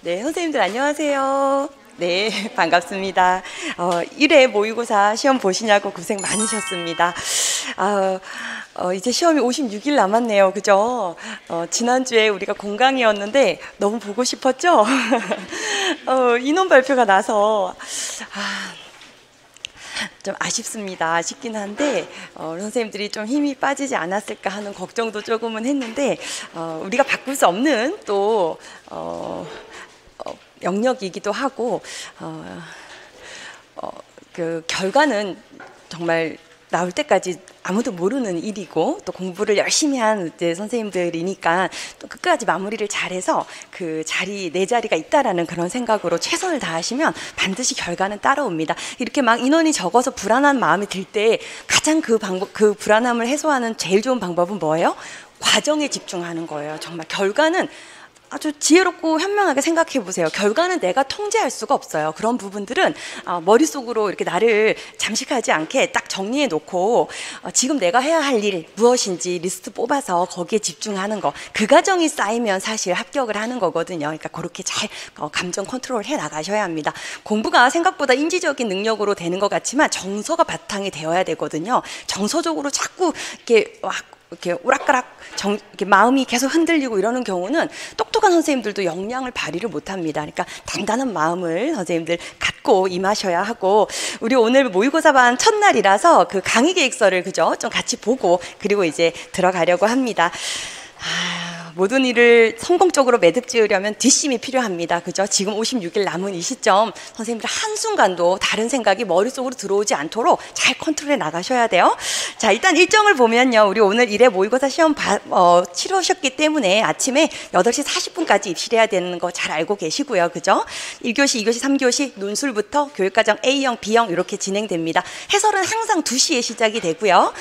네, 선생님들 안녕하세요. 네, 반갑습니다. 1회 모의고사 시험 보시냐고 고생 많으셨습니다. 이제 시험이 56일 남았네요. 그죠? 지난주에 우리가 공강이었는데 너무 보고 싶었죠? 인원 발표가 나서 좀 아쉽습니다. 아쉽긴 한데 선생님들이 좀 힘이 빠지지 않았을까 하는 걱정도 조금은 했는데 우리가 바꿀 수 없는 또 영역이기도 하고 그 결과는 정말 나올 때까지 아무도 모르는 일이고 또 공부를 열심히 한 이제 선생님들이니까 또 끝까지 마무리를 잘해서 그 자리 내 자리가 있다라는 그런 생각으로 최선을 다하시면 반드시 결과는 따라옵니다. 이렇게 막 인원이 적어서 불안한 마음이 들 때 가장 그 불안함을 해소하는 제일 좋은 방법은 뭐예요? 과정에 집중하는 거예요. 정말 결과는 아주 지혜롭고 현명하게 생각해 보세요. 결과는 내가 통제할 수가 없어요. 그런 부분들은 머릿속으로 이렇게 나를 잠식하지 않게 딱 정리해 놓고 지금 내가 해야 할 일 무엇인지 리스트 뽑아서 거기에 집중하는 거. 그 과정이 쌓이면 사실 합격을 하는 거거든요. 그러니까 그렇게 잘 감정 컨트롤 해 나가셔야 합니다. 공부가 생각보다 인지적인 능력으로 되는 것 같지만 정서가 바탕이 되어야 되거든요. 정서적으로 자꾸 이렇게 오락가락 이렇게 마음이 계속 흔들리고 이러는 경우는 똑똑한 선생님들도 역량을 발휘를 못합니다. 그러니까 단단한 마음을 선생님들 갖고 임하셔야 하고, 우리 오늘 모의고사반 첫날이라서 그 강의 계획서를 그죠? 좀 같이 보고 그리고 이제 들어가려고 합니다. 모든 일을 성공적으로 매듭 지으려면 뒷심이 필요합니다. 그죠? 지금 56일 남은 이 시점 선생님들 한순간도 다른 생각이 머릿속으로 들어오지 않도록 잘 컨트롤해 나가셔야 돼요. 자, 일단 일정을 보면요. 우리 오늘 1회 모의고사 시험 치르셨기 때문에 아침에 8시 40분까지 입실해야 되는 거 잘 알고 계시고요. 그죠? 1교시, 2교시, 3교시 논술부터 교육과정 A형, B형 이렇게 진행됩니다. 해설은 항상 2시에 시작이 되고요.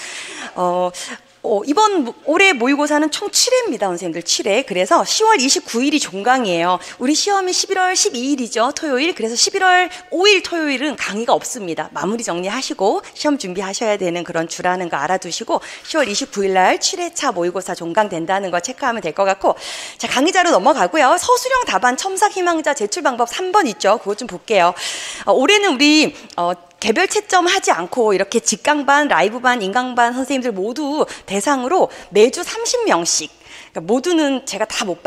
이번 올해 모의고사는 총 7회입니다. 선생님들 7회. 그래서 10월 29일이 종강이에요. 우리 시험이 11월 12일이죠. 토요일. 그래서 11월 5일 토요일은 강의가 없습니다. 마무리 정리하시고 시험 준비하셔야 되는 그런 주라는 거 알아두시고 10월 29일 날 7회차 모의고사 종강된다는 거 체크하면 될 것 같고, 자, 강의자로 넘어가고요. 서술형 답안 첨삭 희망자 제출 방법 3번 있죠. 그것 좀 볼게요. 올해는 우리 개별 채점 하지 않고 이렇게 직강반, 라이브반, 인강반 선생님들 모두 대상으로 매주 30명씩, 그러니까 모두는 제가 다 못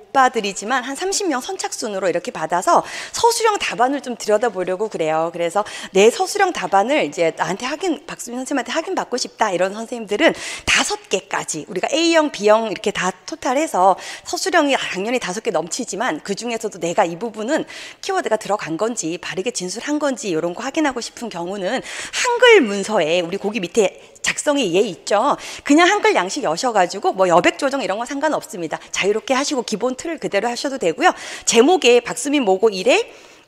봐드리지만 한 30명 선착순으로 이렇게 받아서 서술형 답안을 좀 들여다보려고 그래요. 그래서 내 서술형 답안을 이제 나한테 박수민 선생님한테 확인받고 싶다 이런 선생님들은 5개까지 우리가 A형, B형 이렇게 다 토탈해서 서술형이 당연히 5개 넘치지만 그 중에서도 내가 이 부분은 키워드가 들어간 건지 바르게 진술한 건지 이런 거 확인하고 싶은 경우는 한글 문서에 우리 거기 밑에 작성의 예 있죠. 그냥 한글 양식 여셔가지고 뭐 여백 조정 이런 거 상관없습니다. 자유롭게 하시고 기본 틀을 그대로 하셔도 되고요. 제목에 박수민 모고 1회,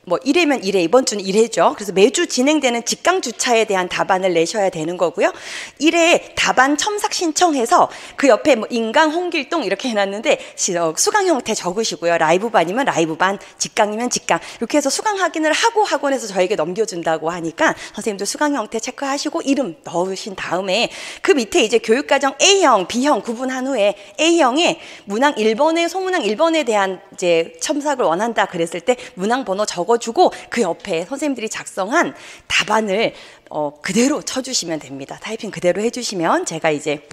뭐 1회면 1회, 이번 주는 1회죠. 그래서 매주 진행되는 직강 주차에 대한 답안을 내셔야 되는 거고요. 1회 답안 첨삭 신청해서 그 옆에 뭐 인강, 홍길동 이렇게 해놨는데 수강 형태 적으시고요. 라이브반이면 라이브반, 직강이면 직강 이렇게 해서 수강 확인을 하고 학원에서 저에게 넘겨준다고 하니까 선생님들 수강 형태 체크하시고 이름 넣으신 다음에 그 밑에 이제 교육과정 A형, B형 구분한 후에 A형에 문항 1번에 소문항 1번에 대한 이제 첨삭을 원한다 그랬을 때 문항 번호 적어주고 그 옆에 선생님들이 작성한 답안을 그대로 쳐주시면 됩니다. 타이핑 그대로 해주시면 제가 이제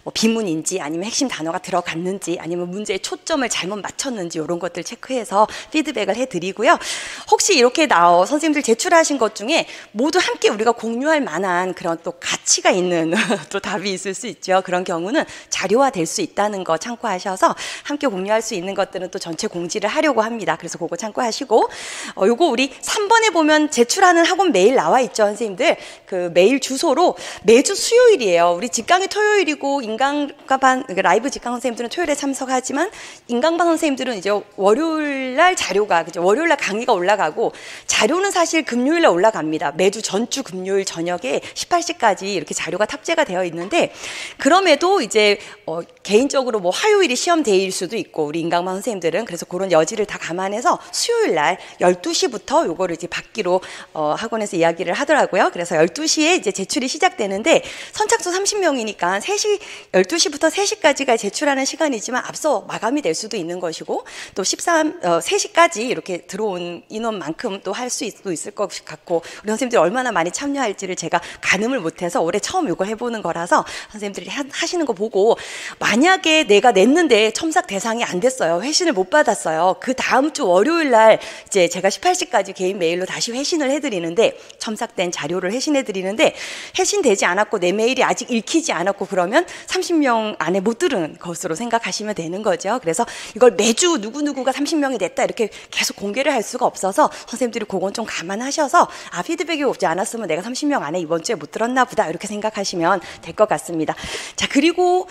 뭐 비문인지 아니면 핵심 단어가 들어갔는지 아니면 문제의 초점을 잘못 맞췄는지 이런 것들 체크해서 피드백을 해드리고요. 혹시 이렇게 선생님들 제출하신 것 중에 모두 함께 우리가 공유할 만한 그런 또 가치가 있는 또 답이 있을 수 있죠. 그런 경우는 자료화 될 수 있다는 거 참고하셔서 함께 공유할 수 있는 것들은 또 전체 공지를 하려고 합니다. 그래서 그거 참고하시고 요거 우리 3번에 보면 제출하는 학원 메일 나와 있죠. 선생님들 그 메일 주소로 매주 수요일이에요. 우리 직강이 토요일이고 인강반 라이브 직강 선생님들은 토요일에 참석하지만 인강반 선생님들은 이제 월요일날 자료가 그죠? 월요일날 강의가 올라가고 자료는 사실 금요일날 올라갑니다. 매주 전주 금요일 저녁에 18시까지 이렇게 자료가 탑재가 되어 있는데 그럼에도 이제 개인적으로 뭐 화요일이 시험 데이일 수도 있고 우리 인강반 선생님들은 그래서 그런 여지를 다 감안해서 수요일날 12시부터 요거를 이제 받기로 학원에서 이야기를 하더라고요. 그래서 12시에 이제 제출이 시작되는데 선착순 30명이니까 3시 12시부터 3시까지가 제출하는 시간이지만 앞서 마감이 될 수도 있는 것이고 또 3시까지 이렇게 들어온 인원만큼 또 할 수 있을 것 같고 우리 선생님들이 얼마나 많이 참여할지를 제가 가늠을 못해서 올해 처음 이걸 해보는 거라서 선생님들이 하시는 거 보고 만약에 내가 냈는데 첨삭 대상이 안 됐어요. 회신을 못 받았어요. 그 다음 주 월요일 날 이제 제가 18시까지 개인 메일로 다시 회신을 해드리는데 첨삭된 자료를 회신해드리는데 회신되지 않았고 내 메일이 아직 읽히지 않았고 그러면 30명 안에 못 들은 것으로 생각하시면 되는 거죠. 그래서 이걸 매주 누구누구가 30명이 됐다 이렇게 계속 공개를 할 수가 없어서 선생님들이 그건 좀 감안하셔서 피드백이 오지 않았으면 내가 30명 안에 이번 주에 못 들었나 보다 이렇게 생각하시면 될 것 같습니다. 자, 그리고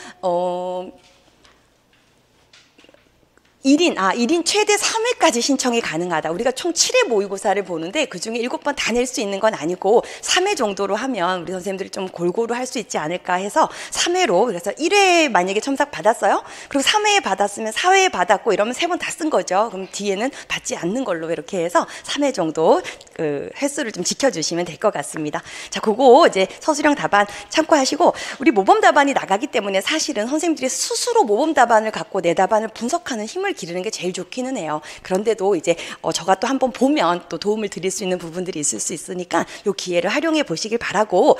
1인 최대 3회까지 신청이 가능하다. 우리가 총 7회 모의고사를 보는데 그중에 7번 다 낼 수 있는 건 아니고 3회 정도로 하면 우리 선생님들이 좀 골고루 할 수 있지 않을까 해서 3회로 그래서 1회 만약에 첨삭 받았어요. 그리고 3회 받았으면 4회 받았고 이러면 3번 다 쓴 거죠. 그럼 뒤에는 받지 않는 걸로 이렇게 해서 3회 정도 그 횟수를 좀 지켜주시면 될 것 같습니다. 자, 그거 이제 서술형 답안 참고하시고 우리 모범 답안이 나가기 때문에 사실은 선생님들이 스스로 모범 답안을 갖고 내 답안을 분석하는 힘을 기르는 게 제일 좋기는 해요. 그런데도 이제 저가 또 한번 보면 또 도움을 드릴 수 있는 부분들이 있을 수 있으니까 이 기회를 활용해 보시길 바라고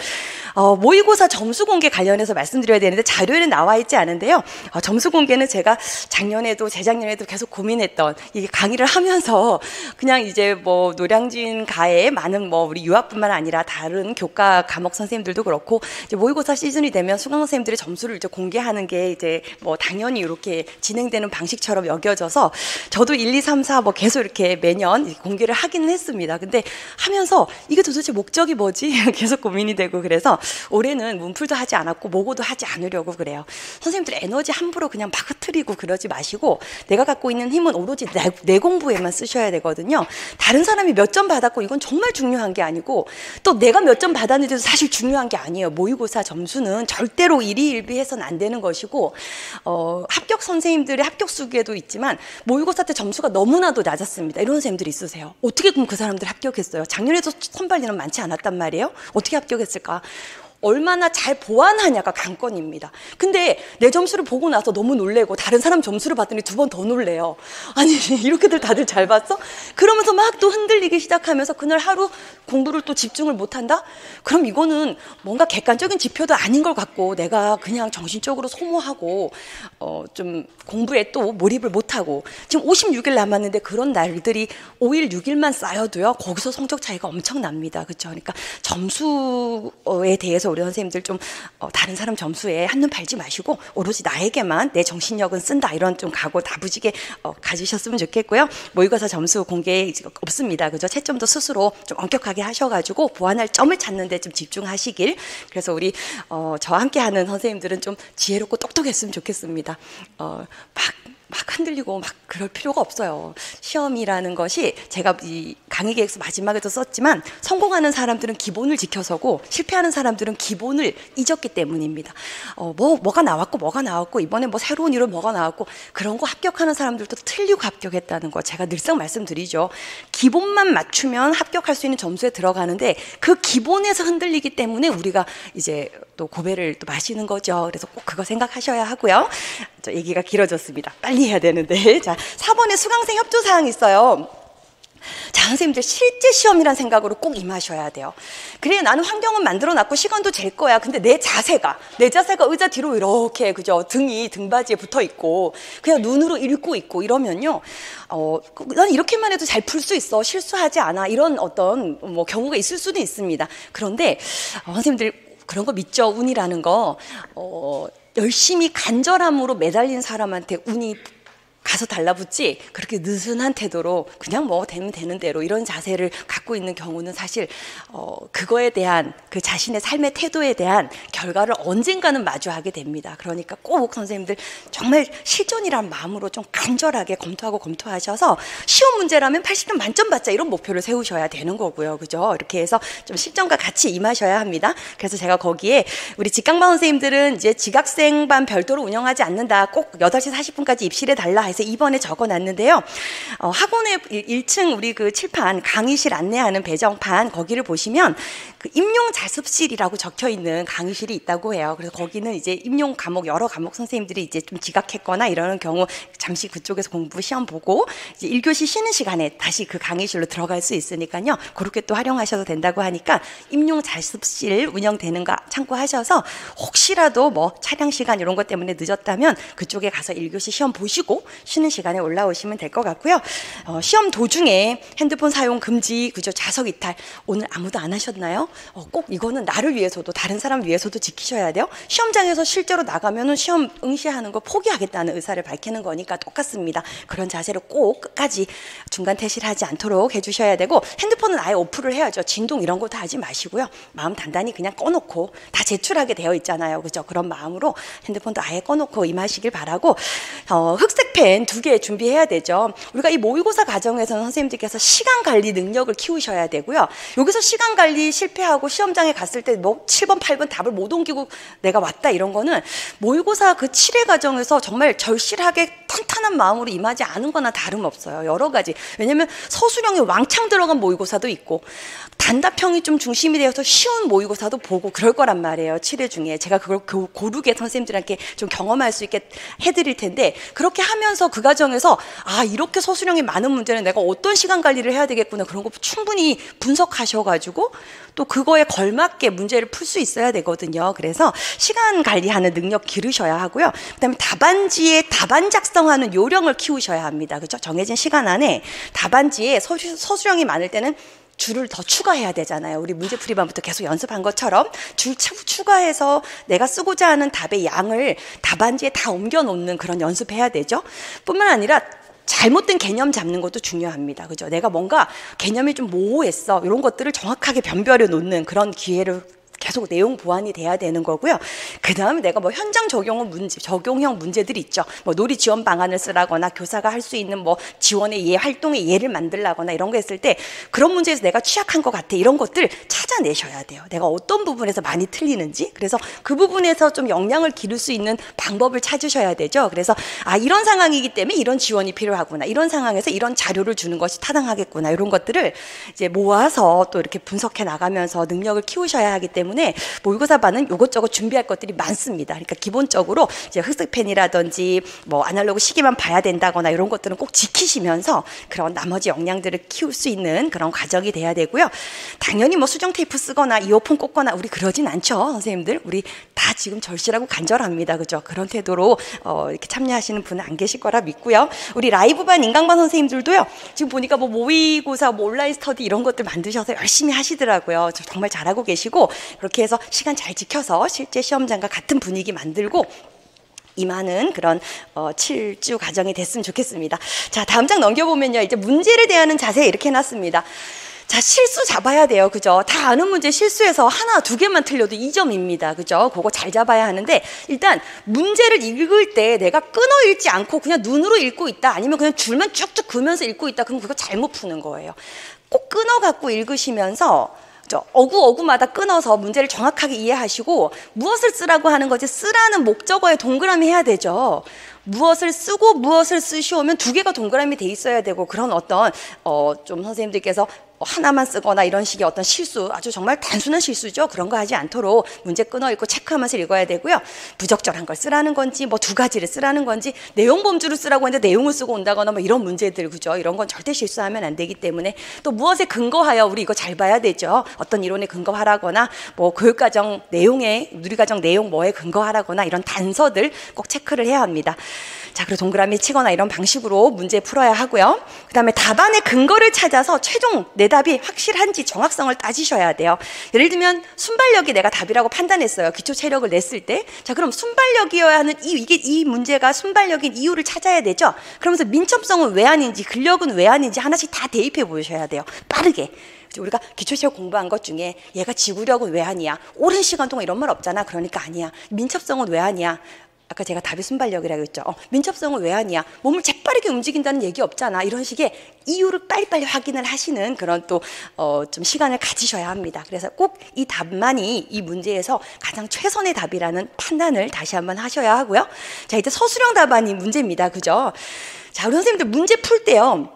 모의고사 점수 공개 관련해서 말씀드려야 되는데 자료에는 나와 있지 않은데요. 점수 공개는 제가 작년에도 재작년에도 계속 고민했던 이게 강의를 하면서 그냥 이제 뭐 노량진 가에 많은 뭐 우리 유학뿐만 아니라 다른 교과 과목 선생님들도 그렇고 이제 모의고사 시즌이 되면 수강 선생님들의 점수를 이제 공개하는 게 이제 뭐 당연히 이렇게 진행되는 방식처럼 여겨져서 저도 1, 2, 3, 4 뭐 계속 이렇게 매년 공개를 하기는 했습니다. 근데 하면서 이게 도대체 목적이 뭐지? 계속 고민이 되고 그래서 올해는 문풀도 하지 않았고 모고도 하지 않으려고 그래요. 선생님들 에너지 함부로 그냥 막 흐트리고 그러지 마시고 내가 갖고 있는 힘은 오로지 내 공부에만 쓰셔야 되거든요. 다른 사람이 몇 점 받았고 이건 정말 중요한 게 아니고 또 내가 몇 점 받았는데도 사실 중요한 게 아니에요. 모의고사 점수는 절대로 일희일비해서는 안 되는 것이고 합격 선생님들의 합격 수기에도 있지만 모의고사 때 점수가 너무나도 낮았습니다. 이런 선생님들이 있으세요. 어떻게 그럼 그 사람들 합격했어요? 작년에도 선발 인원 많지 않았단 말이에요. 어떻게 합격했을까? 얼마나 잘 보완하냐가 관건입니다. 근데 내 점수를 보고 나서 너무 놀래고 다른 사람 점수를 봤더니 2번 더 놀래요. 아니 이렇게들 다들 잘 봤어? 그러면서 막 또 흔들리기 시작하면서 그날 하루 공부를 또 집중을 못한다? 그럼 이거는 뭔가 객관적인 지표도 아닌 걸 갖고 내가 그냥 정신적으로 소모하고 좀 공부에 또 몰입을 못하고 지금 56일 남았는데 그런 날들이 5일, 6일만 쌓여도요. 거기서 성적 차이가 엄청납니다. 그렇죠? 그러니까 점수에 대해서 우리 선생님들 좀 다른 사람 점수에 한눈 팔지 마시고 오로지 나에게만 내 정신력은 쓴다 이런 좀 각오 다부지게 가지셨으면 좋겠고요. 모의고사 점수 공개 없습니다. 그죠? 채점도 스스로 좀 엄격하게 하셔가지고 보완할 점을 찾는 데 좀 집중하시길. 그래서 우리 저와 함께하는 선생님들은 좀 지혜롭고 똑똑했으면 좋겠습니다. 막 흔들리고 막 그럴 필요가 없어요. 시험이라는 것이 제가 이 강의 계획서 마지막에도 썼지만 성공하는 사람들은 기본을 지켜서고 실패하는 사람들은 기본을 잊었기 때문입니다. 뭐가 나왔고 이번에 뭐 새로운 이론 뭐가 나왔고 그런 거 합격하는 사람들도 틀리고 합격했다는 거 제가 늘상 말씀드리죠. 기본만 맞추면 합격할 수 있는 점수에 들어가는데 그 기본에서 흔들리기 때문에 우리가 이제 또 고배를 또 마시는 거죠. 그래서 꼭 그거 생각하셔야 하고요. 저 얘기가 길어졌습니다. 빨리 해야 되는데. 자, 4번에 수강생 협조사항이 있어요. 자, 선생님들 실제 시험이란 생각으로 꼭 임하셔야 돼요. 그래, 나는 환경은 만들어놨고 시간도 잴 거야. 근데 내 자세가 의자 뒤로 이렇게 그죠? 등받이에 붙어 있고 그냥 눈으로 읽고 있고 이러면요. 난 이렇게만 해도 잘 풀 수 있어. 실수하지 않아. 이런 어떤 뭐 경우가 있을 수도 있습니다. 그런데 선생님들 그런 거 믿죠? 운이라는 거. 열심히 간절함으로 매달린 사람한테 운이 가서 달라붙지 그렇게 느슨한 태도로 그냥 뭐 되면 되는 대로 이런 자세를 갖고 있는 경우는 사실 그거에 대한 그 자신의 삶의 태도에 대한 결과를 언젠가는 마주하게 됩니다. 그러니까 꼭 선생님들 정말 실전이란 마음으로 좀 간절하게 검토하셔서 시험 문제라면 80점 만점 받자 이런 목표를 세우셔야 되는 거고요. 그죠? 이렇게 해서 좀 실전과 같이 임하셔야 합니다. 그래서 제가 거기에 우리 직강반 선생님들은 이제 지각생반 별도로 운영하지 않는다. 꼭 8시 40분까지 입실해 달라 해서 2번에 적어놨는데요. 학원의 1층 우리 그 칠판 강의실 안내하는 배정판 거기를 보시면 그 임용 자습실이라고 적혀 있는 강의실이 있다고 해요. 그래서 거기는 이제 임용 과목 여러 과목 선생님들이 이제 좀 지각했거나 이러는 경우 잠시 그쪽에서 공부 시험 보고 이제 1교시 쉬는 시간에 다시 그 강의실로 들어갈 수 있으니까요. 그렇게 또 활용하셔도 된다고 하니까 임용 자습실 운영되는 거 참고하셔서 혹시라도 뭐 차량 시간 이런 것 때문에 늦었다면 그쪽에 가서 1교시 시험 보시고 쉬는 시간에 올라오시면 될 것 같고요. 시험 도중에 핸드폰 사용 금지, 그죠? 자석 이탈 오늘 아무도 안 하셨나요? 꼭 이거는 나를 위해서도 다른 사람 위해서도 지키셔야 돼요. 시험장에서 실제로 나가면은 시험 응시하는 거 포기하겠다는 의사를 밝히는 거니까 똑같습니다. 그런 자세로 꼭 끝까지 중간 퇴실하지 않도록 해주셔야 되고 핸드폰은 아예 오프를 해야죠. 진동 이런 거 다 하지 마시고요. 마음 단단히 그냥 꺼놓고 다 제출하게 되어 있잖아요. 그죠? 그런 마음으로 핸드폰도 아예 꺼놓고 임하시길 바라고 흑색 펜 2개 준비해야 되죠. 우리가 이 모의고사 과정에서는 선생님들께서 시간 관리 능력을 키우셔야 되고요. 여기서 시간 관리 실패하고 시험장에 갔을 때 뭐 7번, 8번 답을 못 옮기고 내가 왔다 이런 거는 모의고사 그 7회 과정에서 정말 절실하게 탄탄한 마음으로 임하지 않은 거나 다름없어요. 여러 가지. 왜냐면 서술형이 왕창 들어간 모의고사도 있고 단답형이 좀 중심이 되어서 쉬운 모의고사도 보고 그럴 거란 말이에요. 7회 중에. 제가 그걸 고르게 선생님들한테 좀 경험할 수 있게 해드릴 텐데 그렇게 하면서 그 과정에서 아 이렇게 서술형이 많은 문제는 내가 어떤 시간 관리를 해야 되겠구나 그런 거 충분히 분석하셔가지고 또 그거에 걸맞게 문제를 풀 수 있어야 되거든요. 그래서 시간 관리하는 능력 기르셔야 하고요. 그다음에 답안지에 답안 작성하는 요령을 키우셔야 합니다. 그렇죠? 정해진 시간 안에 답안지에 서술형이 많을 때는 줄을 더 추가해야 되잖아요. 우리 문제풀이반부터 계속 연습한 것처럼 줄 추가해서 내가 쓰고자 하는 답의 양을 답안지에 다 옮겨 놓는 그런 연습해야 되죠. 뿐만 아니라 잘못된 개념 잡는 것도 중요합니다. 그죠? 내가 뭔가 개념이 좀 모호했어. 이런 것들을 정확하게 변별해 놓는 그런 기회를 계속 내용 보완이 돼야 되는 거고요. 그 다음에 내가 뭐 현장 적용형 문제들이 있죠. 뭐 놀이 지원 방안을 쓰라거나 교사가 할 수 있는 뭐 지원의 예, 활동의 예를 만들라거나 이런 거 했을 때 그런 문제에서 내가 취약한 것 같아. 이런 것들 찾아내셔야 돼요. 내가 어떤 부분에서 많이 틀리는지. 그래서 그 부분에서 좀 역량을 기를 수 있는 방법을 찾으셔야 되죠. 그래서 아, 이런 상황이기 때문에 이런 지원이 필요하구나. 이런 상황에서 이런 자료를 주는 것이 타당하겠구나. 이런 것들을 이제 모아서 또 이렇게 분석해 나가면서 능력을 키우셔야 하기 때문에 모의고사반은 이것저것 준비할 것들이 많습니다. 그러니까 기본적으로 이제 흑색펜이라든지 뭐 아날로그 시계만 봐야 된다거나 이런 것들은 꼭 지키시면서 그런 나머지 역량들을 키울 수 있는 그런 과정이 돼야 되고요. 당연히 뭐 수정 테이프 쓰거나 이어폰 꽂거나 우리 그러진 않죠. 선생님들 우리 다 지금 절실하고 간절합니다. 그죠? 그런 태도로 이렇게 참여하시는 분은 안 계실 거라 믿고요. 우리 라이브반 인강반 선생님들도요. 지금 보니까 뭐 모의고사 뭐 온라인 스터디 이런 것들 만드셔서 열심히 하시더라고요. 정말 잘하고 계시고 그렇게 해서 시간 잘 지켜서 실제 시험장과 같은 분위기 만들고 임하는 그런 7주 과정이 됐으면 좋겠습니다. 자, 다음 장 넘겨보면요. 이제 문제를 대하는 자세 이렇게 해놨습니다. 자, 실수 잡아야 돼요. 그죠? 다 아는 문제 실수해서 하나, 2개만 틀려도 2점입니다. 그죠? 그거 잘 잡아야 하는데 일단 문제를 읽을 때 내가 끊어 읽지 않고 그냥 눈으로 읽고 있다. 아니면 그냥 줄만 쭉쭉 그으면서 읽고 있다. 그럼 그거 잘못 푸는 거예요. 꼭 끊어 갖고 읽으시면서 어구마다 끊어서 문제를 정확하게 이해하시고 무엇을 쓰라고 하는 거지 쓰라는 목적어에 동그라미 해야 되죠. 무엇을 쓰고 무엇을 쓰시오면 2개가 동그라미 돼 있어야 되고 그런 어떤 좀 선생님들께서 하나만 쓰거나 이런 식의 어떤 실수 아주 정말 단순한 실수죠. 그런 거 하지 않도록 문제 끊어 읽고 체크하면서 읽어야 되고요. 부적절한 걸 쓰라는 건지 뭐 2가지를 쓰라는 건지 내용 범주를 쓰라고 했는데 내용을 쓰고 온다거나 뭐 이런 문제들 그죠. 이런 건 절대 실수하면 안 되기 때문에 또 무엇에 근거하여 우리 이거 잘 봐야 되죠. 어떤 이론에 근거하라거나 뭐 교육과정 내용에 누리과정 내용 뭐에 근거하라거나 이런 단서들 꼭 체크를 해야 합니다. 자, 그리고 동그라미 치거나 이런 방식으로 문제 풀어야 하고요. 그 다음에 답안의 근거를 찾아서 최종 내 답이 확실한지 정확성을 따지셔야 돼요. 예를 들면 순발력이 내가 답이라고 판단했어요. 기초 체력을 냈을 때. 자, 그럼 순발력이어야 하는 이 문제가 순발력인 이유를 찾아야 되죠. 그러면서 민첩성은 왜 아닌지 근력은 왜 아닌지 하나씩 다 대입해 보셔야 돼요. 빠르게. 우리가 기초체력 공부한 것 중에 얘가 지구력은 왜 아니야? 오랜 시간 동안 이런 말 없잖아. 그러니까 아니야. 민첩성은 왜 아니야? 아까 제가 답이 순발력이라고 했죠. 민첩성은 왜 아니야? 몸을 재빠르게 움직인다는 얘기 없잖아. 이런 식의 이유를 빨리빨리 확인을 하시는 그런 또 좀 시간을 가지셔야 합니다. 그래서 꼭 이 답만이 이 문제에서 가장 최선의 답이라는 판단을 다시 한번 하셔야 하고요. 자, 이제 서술형 답안이 문제입니다. 그죠? 자, 우리 선생님들 문제 풀 때요.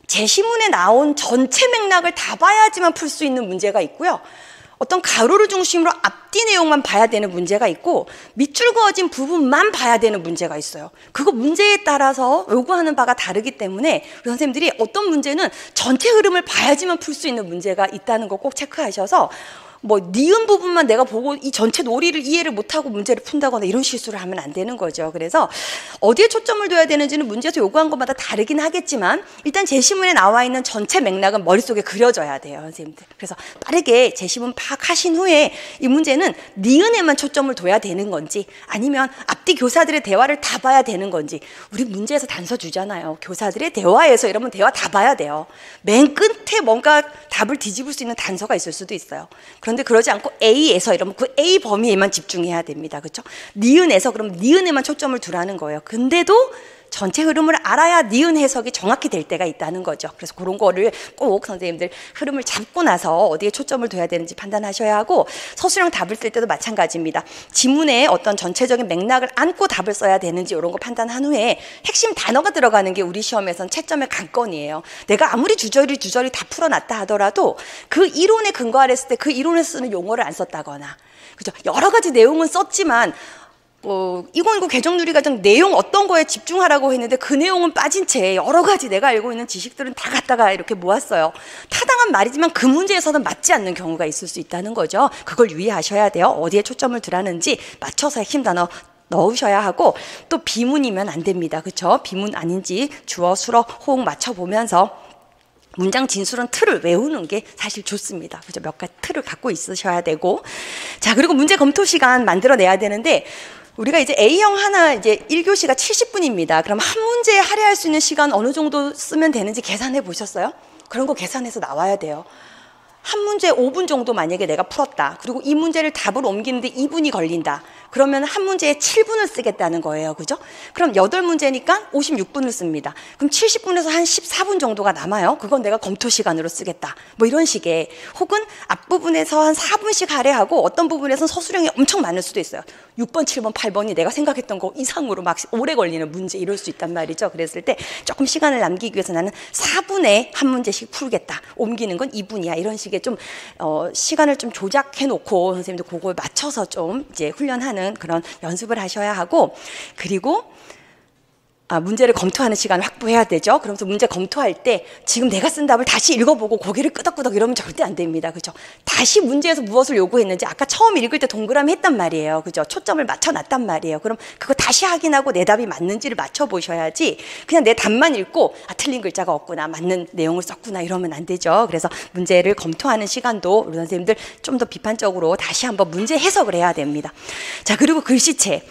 제시문에 나온 전체 맥락을 다 봐야지만 풀 수 있는 문제가 있고요. 어떤 가로를 중심으로 앞뒤 내용만 봐야 되는 문제가 있고 밑줄 그어진 부분만 봐야 되는 문제가 있어요. 그거 문제에 따라서 요구하는 바가 다르기 때문에 우리 선생님들이 어떤 문제는 전체 흐름을 봐야지만 풀 수 있는 문제가 있다는 거 꼭 체크하셔서 뭐 니은 부분만 내가 보고 이 전체 논리를 이해를 못하고 문제를 푼다거나 이런 실수를 하면 안 되는 거죠. 그래서 어디에 초점을 둬야 되는지는 문제에서 요구한 것마다 다르긴 하겠지만 일단 제시문에 나와 있는 전체 맥락은 머릿속에 그려져야 돼요, 선생님들. 그래서 빠르게 제시문 파악하신 후에 이 문제는 니은에만 초점을 둬야 되는 건지 아니면 앞뒤 교사들의 대화를 다 봐야 되는 건지. 우리 문제에서 단서 주잖아요. 교사들의 대화에서 이러면 대화 다 봐야 돼요. 맨 끝에 뭔가 답을 뒤집을 수 있는 단서가 있을 수도 있어요. 그런데 그러지 않고 A에서 이러면 그 A 범위에만 집중해야 됩니다. 그렇죠? 니은에서 그럼 니은에만 초점을 두라는 거예요. 근데도 전체 흐름을 알아야 니은 해석이 정확히 될 때가 있다는 거죠. 그래서 그런 거를 꼭 선생님들 흐름을 잡고 나서 어디에 초점을 둬야 되는지 판단하셔야 하고 서술형 답을 쓸 때도 마찬가지입니다. 지문에 어떤 전체적인 맥락을 안고 답을 써야 되는지 이런 거 판단한 후에 핵심 단어가 들어가는 게 우리 시험에선 채점의 관건이에요. 내가 아무리 주저리 다 풀어놨다 하더라도 그 이론에 근거를 했을 때 그 이론에서 쓰는 용어를 안 썼다거나 그죠? 여러 가지 내용은 썼지만 2019 개정누리과정 내용 어떤 거에 집중하라고 했는데 그 내용은 빠진 채 여러 가지 내가 알고 있는 지식들은 다 갖다가 이렇게 모았어요. 타당한 말이지만 그 문제에서는 맞지 않는 경우가 있을 수 있다는 거죠. 그걸 유의하셔야 돼요. 어디에 초점을 두라는지 맞춰서 핵심 단어 넣으셔야 하고 또 비문이면 안 됩니다. 그렇죠? 비문 아닌지 주어, 수어, 호응 맞춰보면서 문장 진술은 틀을 외우는 게 사실 좋습니다. 그죠? 몇 가지 틀을 갖고 있으셔야 되고. 자, 그리고 문제 검토 시간 만들어내야 되는데 우리가 이제 A형 하나 이제 1교시가 70분입니다. 그럼 한 문제에 할애할 수 있는 시간 어느 정도 쓰면 되는지 계산해 보셨어요? 그런 거 계산해서 나와야 돼요. 한 문제 5분 정도 만약에 내가 풀었다. 그리고 이 문제를 답을 옮기는데 2분이 걸린다. 그러면 한 문제에 7분을 쓰겠다는 거예요. 그죠? 그럼 8문제니까 56분을 씁니다. 그럼 70분에서 한 14분 정도가 남아요. 그건 내가 검토 시간으로 쓰겠다. 뭐 이런 식의. 혹은 앞부분에서 한 4분씩 할애하고 어떤 부분에서는 서술형이 엄청 많을 수도 있어요. 6번, 7번, 8번이 내가 생각했던 거 이상으로 막 오래 걸리는 문제 이럴 수 있단 말이죠. 그랬을 때 조금 시간을 남기기 위해서 나는 4분에 한 문제씩 풀겠다. 옮기는 건 2분이야. 이런 식의 좀 시간을 좀 조작해 놓고 선생님도 그거에 맞춰서 좀 이제 훈련하는 그런 연습을 하셔야 하고 그리고 문제를 검토하는 시간을 확보해야 되죠. 그러면서 문제 검토할 때 지금 내가 쓴 답을 다시 읽어보고 고개를 끄덕끄덕 이러면 절대 안 됩니다. 그죠? 다시 문제에서 무엇을 요구했는지 아까 처음 읽을 때 동그라미 했단 말이에요. 그죠? 초점을 맞춰놨단 말이에요. 그럼 그거 다시 확인하고 내 답이 맞는지를 맞춰보셔야지 그냥 내 답만 읽고 틀린 글자가 없구나 맞는 내용을 썼구나 이러면 안 되죠. 그래서 문제를 검토하는 시간도 우리 선생님들 좀 더 비판적으로 다시 한번 문제 해석을 해야 됩니다. 자, 그리고 글씨체.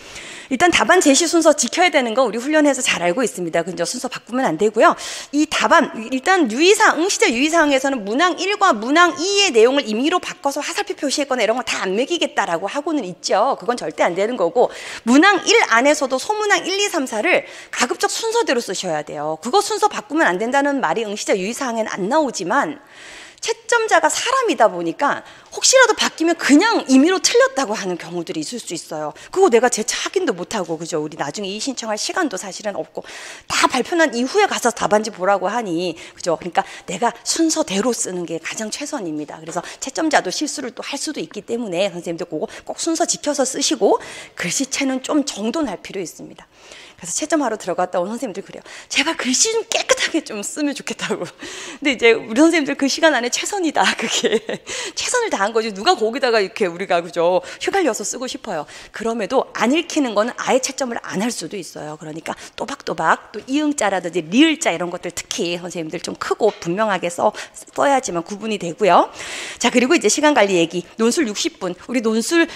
일단 답안 제시 순서 지켜야 되는 거 우리 훈련해서 잘 알고 있습니다. 근데 순서 바꾸면 안 되고요. 이 답안 일단 유의사항, 응시자 유의사항에서는 문항 1과 문항 2의 내용을 임의로 바꿔서 화살표 표시했거나 이런 거 다 안 매기겠다라고 하고는 있죠. 그건 절대 안 되는 거고 문항 1 안에서도 소문항 1, 2, 3, 4를 가급적 순서대로 쓰셔야 돼요. 그거 순서 바꾸면 안 된다는 말이 응시자 유의사항에는 안 나오지만 채점자가 사람이다 보니까 혹시라도 바뀌면 그냥 임의로 틀렸다고 하는 경우들이 있을 수 있어요. 그거 내가 재차 확인도 못하고 그죠? 우리 나중에 이의 신청할 시간도 사실은 없고 다 발표난 이후에 가서 답안지 보라고 하니 그죠? 그러니까 내가 순서대로 쓰는 게 가장 최선입니다. 그래서 채점자도 실수를 또 할 수도 있기 때문에 선생님들 그거 꼭 순서 지켜서 쓰시고 글씨체는 좀 정돈할 필요 있습니다. 그래서 채점하러 들어갔다 온 선생님들 그래요. 제발 글씨 좀 깨끗하게 좀 쓰면 좋겠다고. 근데 이제 우리 선생님들 그 시간 안에 최선이다. 그게 최선을 다한 거지. 누가 거기다가 이렇게 우리가 그죠 휘갈려서 쓰고 싶어요. 그럼에도 안 읽히는 거는 아예 채점을 안 할 수도 있어요. 그러니까 또박또박 또 이응자라든지 리을자 이런 것들 특히 선생님들 좀 크고 분명하게 써야지만 구분이 되고요. 자, 그리고 이제 시간 관리 얘기. 논술 60분. 우리 논술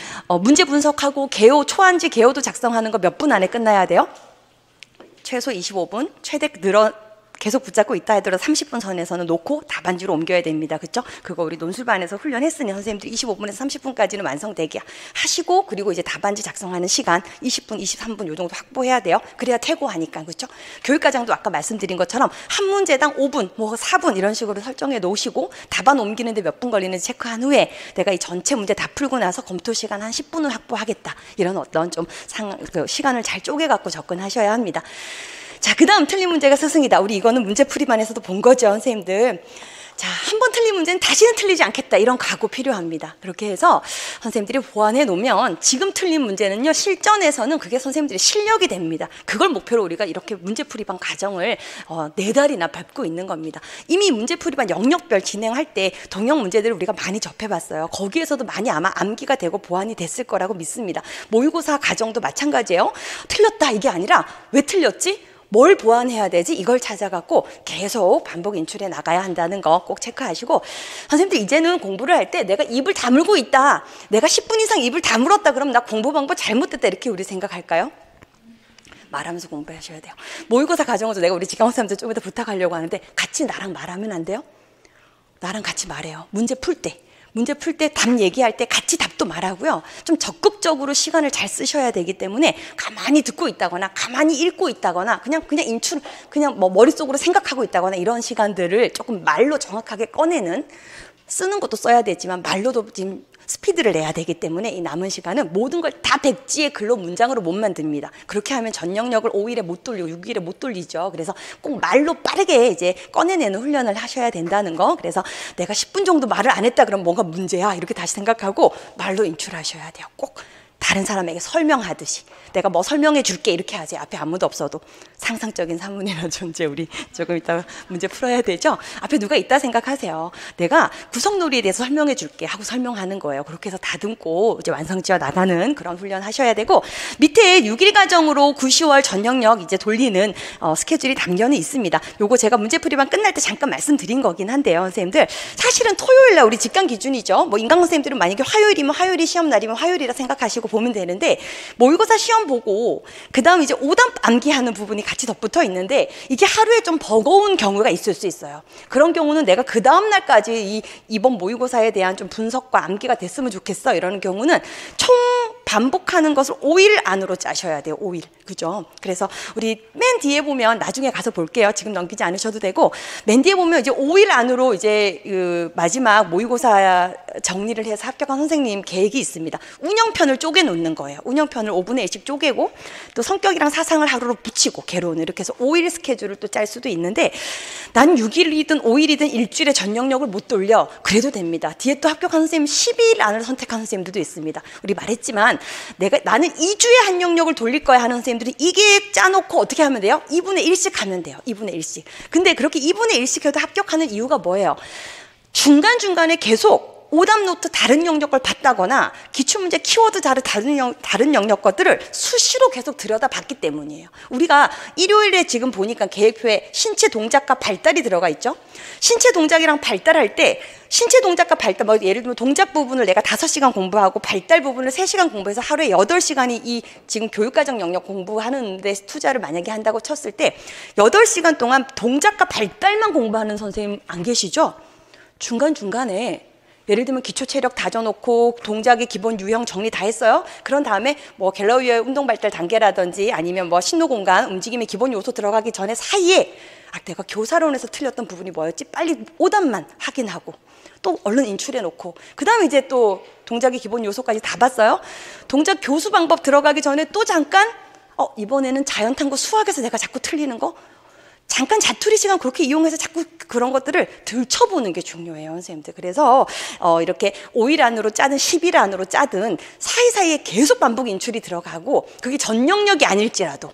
문제 분석하고 개요 초안지 개요도 작성하는 거 몇 분 안에 끝나야 돼요? 최소 25분, 최대 계속 붙잡고 있다 하더라도 30분 선에서는 놓고 답안지로 옮겨야 됩니다. 그렇죠? 그거 우리 논술반에서 훈련했으니 선생님들 25분에서 30분까지는 완성되게 하시고 그리고 이제 답안지 작성하는 시간 20분, 23분 요 정도 확보해야 돼요. 그래야 퇴고하니까. 그렇죠? 교육과정도 아까 말씀드린 것처럼 한 문제당 5분, 뭐 4분 이런 식으로 설정해 놓으시고 답안 옮기는데 몇 분 걸리는지 체크한 후에 내가 이 전체 문제 다 풀고 나서 검토 시간 한 10분을 확보하겠다. 이런 어떤 좀 시간을 잘 쪼개 갖고 접근하셔야 합니다. 자, 그 다음 틀린 문제가 스승이다. 우리 이거는 문제풀이반에서도 본 거죠, 선생님들. 자, 한 번 틀린 문제는 다시는 틀리지 않겠다. 이런 각오 필요합니다. 그렇게 해서 선생님들이 보완해 놓으면 지금 틀린 문제는요, 실전에서는 그게 선생님들의 실력이 됩니다. 그걸 목표로 우리가 이렇게 문제풀이반 과정을 4달이나 밟고 있는 겁니다. 이미 문제풀이반 영역별 진행할 때 동영 문제들을 우리가 많이 접해봤어요. 거기에서도 많이 아마 암기가 되고 보완이 됐을 거라고 믿습니다. 모의고사 과정도 마찬가지예요. 틀렸다 이게 아니라 왜 틀렸지? 뭘 보완해야 되지? 이걸 찾아갖고 계속 반복 인출해 나가야 한다는 거 꼭 체크하시고, 선생님들 이제는 공부를 할 때 내가 입을 다물고 있다, 내가 10분 이상 입을 다물었다 그러면 나 공부 방법 잘못됐다 이렇게 우리 생각할까요? 말하면서 공부하셔야 돼요. 모의고사 과정에서 내가 우리 지강원쌤한테 좀 이따 부탁하려고 하는데 같이 나랑 말하면 안 돼요? 나랑 같이 말해요. 문제 풀 때 답 얘기할 때 같이 답도 말하고요. 좀 적극적으로 시간을 잘 쓰셔야 되기 때문에 가만히 듣고 있다거나 가만히 읽고 있다거나 그냥 인출, 그냥 뭐 머릿속으로 생각하고 있다거나 이런 시간들을 조금 말로 정확하게 꺼내는, 쓰는 것도 써야 되지만 말로도 지금 스피드를 내야 되기 때문에 이 남은 시간은 모든 걸 다 백지의 글로 문장으로 못 만듭니다. 그렇게 하면 전 영역을 5일에 못 돌리고 6일에 못 돌리죠. 그래서 꼭 말로 빠르게 이제 꺼내내는 훈련을 하셔야 된다는 거. 그래서 내가 10분 정도 말을 안 했다 그러면 뭔가 문제야 이렇게 다시 생각하고 말로 인출하셔야 돼요. 꼭 다른 사람에게 설명하듯이 내가 뭐 설명해 줄게 이렇게 하지. 앞에 아무도 없어도 상상적인 사문이라는 존재 우리 조금 이따 문제 풀어야 되죠. 앞에 누가 있다 생각하세요. 내가 구성놀이에 대해서 설명해 줄게 하고 설명하는 거예요. 그렇게 해서 다듬고 이제 완성지어 나가는 그런 훈련 하셔야 되고, 밑에 6일 과정으로 9, 10월 전 영역 이제 돌리는 스케줄이 담겨는 있습니다. 요거 제가 문제풀이반 끝날 때 잠깐 말씀드린 거긴 한데요. 선생님들 사실은 토요일날 우리 직강 기준이죠. 뭐 인강 선생님들은 만약에 화요일이면 화요일이 시험 날이면 화요일이라 생각하시고 보면 되는데, 모의고사 시험 보고 그 다음 이제 오답 암기하는 부분이 같이 덧붙어 있는데 이게 하루에 좀 버거운 경우가 있을 수 있어요. 그런 경우는 내가 그 다음 날까지 이번 모의고사에 대한 좀 분석과 암기가 됐으면 좋겠어 이러는 경우는 총 반복하는 것을 5일 안으로 짜셔야 돼요. 5일. 그죠? 그래서 우리 맨 뒤에 보면 나중에 가서 볼게요. 지금 넘기지 않으셔도 되고, 맨 뒤에 보면 이제 5일 안으로 이제 그 마지막 모의고사 정리를 해서 합격한 선생님 계획이 있습니다. 운영편을 쪼개 놓는 거예요. 운영편을 5분의 1씩 쪼개고 또 성격이랑 사상을 하루로 붙이고 개론을 이렇게 해서 5일 스케줄을 또 짤 수도 있는데, 난 6일이든 5일이든 일주일에 전 영역을 못 돌려. 그래도 됩니다. 뒤에 또 합격한 선생님 12일 안을 선택한 선생님들도 있습니다. 우리 말했지만 나는 2주에 한 영역을 돌릴 거야 하는 선생님들이 이게 짜놓고 어떻게 하면 돼요? 2분의 1씩 하면 돼요. 2분의 1씩. 근데 그렇게 2분의 1씩 해도 합격하는 이유가 뭐예요? 중간중간에 계속 오답 노트 다른 영역 걸 봤다거나 기출문제 키워드 다른 영역 것들을 수시로 계속 들여다봤기 때문이에요. 우리가 일요일에 지금 보니까 계획표에 신체 동작과 발달이 들어가 있죠. 신체 동작이랑 발달할 때 신체 동작과 발달, 뭐 예를 들면 동작 부분을 내가 5시간 공부하고 발달 부분을 3시간 공부해서 하루에 8시간이 이 지금 교육과정 영역 공부하는 데 투자를 만약에 한다고 쳤을 때 8시간 동안 동작과 발달만 공부하는 선생님 안 계시죠? 중간중간에 예를 들면 기초 체력 다져놓고 동작의 기본 유형 정리 다 했어요. 그런 다음에 뭐 갤러위의 운동 발달 단계라든지 아니면 뭐 신호 공간 움직임의 기본 요소 들어가기 전에 사이에 내가 교사론에서 틀렸던 부분이 뭐였지? 빨리 오답만 확인하고 또 얼른 인출해 놓고 그 다음에 이제 또 동작의 기본 요소까지 다 봤어요. 동작 교수 방법 들어가기 전에 또 잠깐 이번에는 자연탐구 수학에서 내가 자꾸 틀리는 거 잠깐 자투리 시간 그렇게 이용해서 자꾸 그런 것들을 들춰보는 게 중요해요, 선생님들. 그래서 이렇게 5일 안으로 짜든 10일 안으로 짜든 사이사이에 계속 반복 인출이 들어가고, 그게 전 영역이 아닐지라도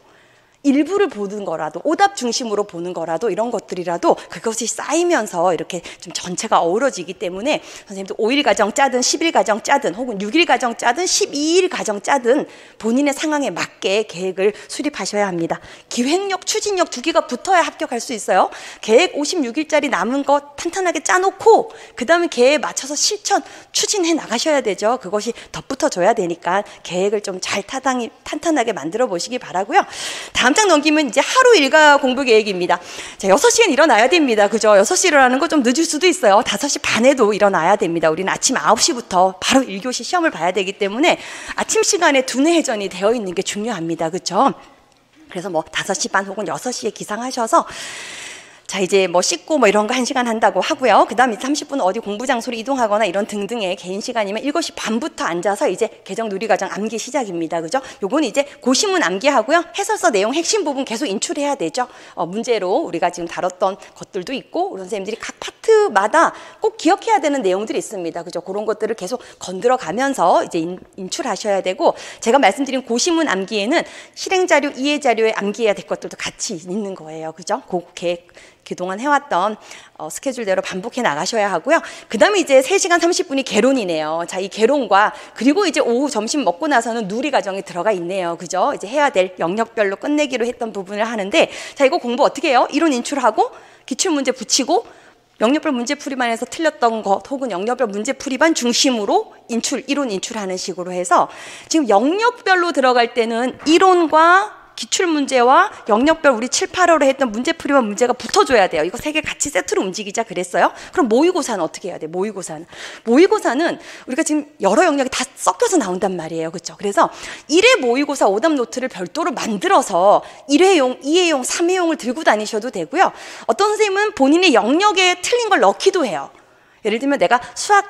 일부를 보는 거라도 오답 중심으로 보는 거라도 이런 것들이라도 그것이 쌓이면서 이렇게 좀 전체가 어우러지기 때문에 선생님도 5일 과정 짜든 10일 과정 짜든 혹은 6일 과정 짜든 12일 과정 짜든 본인의 상황에 맞게 계획을 수립하셔야 합니다. 기획력, 추진력 두 개가 붙어야 합격할 수 있어요. 계획 56일짜리 남은 거 탄탄하게 짜놓고 그 다음에 계획에 맞춰서 실천, 추진해 나가셔야 되죠. 그것이 덧붙어줘야 되니까 계획을 좀 잘 탄탄하게 만들어 보시기 바라고요. 다음 장 넘기면 이제 하루 일과 공부 계획입니다. 자, 6시엔 일어나야 됩니다. 그죠? 6시 일어나는 거 좀 늦을 수도 있어요. 5시 반에도 일어나야 됩니다. 우리는 아침 9시부터 바로 1교시 시험을 봐야 되기 때문에 아침 시간에 두뇌 회전이 되어 있는 게 중요합니다. 그죠? 그래서 뭐 5시 반 혹은 6시에 기상하셔서 자, 이제 뭐 씻고 뭐 이런 거 1시간 한다고 하고요. 그 다음 30분 어디 공부 장소로 이동하거나 이런 등등의 개인 시간이면 7시 반부터 앉아서 이제 개정 누리과정 암기 시작입니다. 그죠? 요거는 이제 고시문 암기하고요. 해설서 내용 핵심 부분 계속 인출해야 되죠. 문제로 우리가 지금 다뤘던 것들도 있고, 우리 선생님들이 각 파트마다 꼭 기억해야 되는 내용들이 있습니다. 그죠? 그런 것들을 계속 건드려 가면서 이제 인출하셔야 되고, 제가 말씀드린 고시문 암기에는 실행자료, 이해자료에 암기해야 될 것들도 같이 있는 거예요. 그죠? 그동안 해왔던 스케줄대로 반복해 나가셔야 하고요. 그 다음에 이제 3시간 30분이 개론이네요. 자, 이 개론과 그리고 이제 오후 점심 먹고 나서는 누리 과정이 들어가 있네요. 그죠? 이제 해야 될 영역별로 끝내기로 했던 부분을 하는데, 자, 이거 공부 어떻게 해요? 이론 인출하고 기출문제 붙이고 영역별 문제풀이만 해서 틀렸던 것 혹은 영역별 문제풀이만 중심으로 이론 인출하는 식으로 해서 지금 영역별로 들어갈 때는 이론과 기출문제와 영역별 우리 7, 8월에 했던 문제풀이와 문제가 붙어줘야 돼요. 이거 3개 같이 세트로 움직이자 그랬어요. 그럼 모의고사는 어떻게 해야 돼요? 모의고사는 우리가 지금 여러 영역이 다 섞여서 나온단 말이에요. 그렇죠? 그래서 1회 모의고사 오답 노트를 별도로 만들어서 1회용, 2회용, 3회용을 들고 다니셔도 되고요. 어떤 선생님은 본인의 영역에 틀린 걸 넣기도 해요. 예를 들면 내가 수학